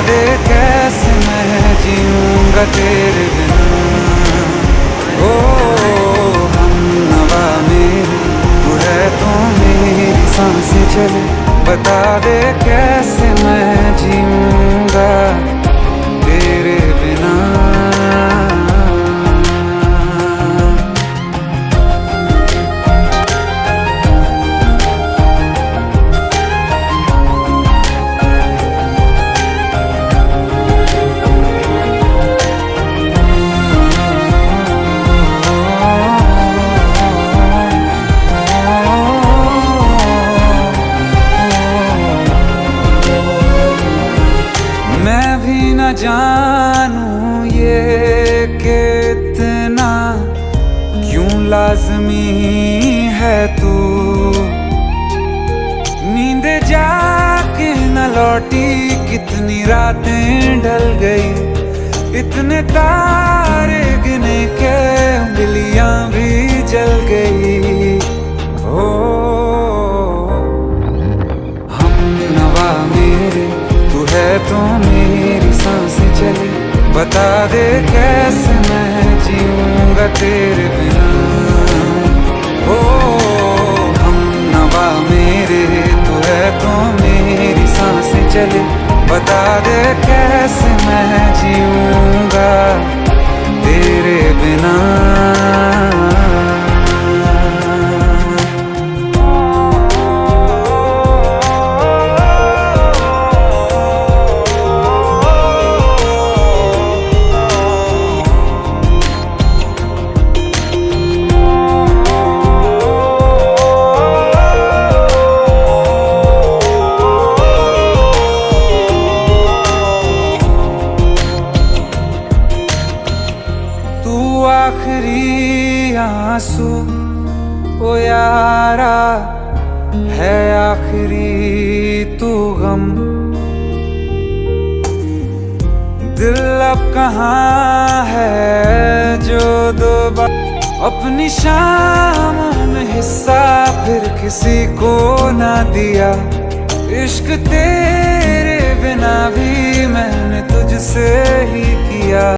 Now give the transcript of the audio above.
दे कैसे मैं जीऊंगा तेरे बिना। ओ हम नवा मेरे तू है तो मेरी सांसें चले, बता दे कैसे मैं जीऊंगा तेरे बिना। मैं भी न जानूं ये कि इतना क्यों लाज़मी है तू। नींद जाके न लौटी कितनी रातें ढल गई, इतने तारे गिने के उंगलियां भी जल गई। ओ हम नवा मेरे तू है तो मेरी सांसें चली, बता दे कैसे मैं जीऊंगा तेरे बिना। ओ हम नवा मेरे तू है तो मेरी सांसें चली, बता दे कैसे मैं जीऊंगा तेरे बिना। आखिरी आंसू ओ यारा है, आखिरी तू गम। दिल अब कहाँ है जो दोबारा अपनी शामों में हिस्सा फिर किसी को ना दिया। इश्क तेरे बिना भी मैंने तुझसे ही किया।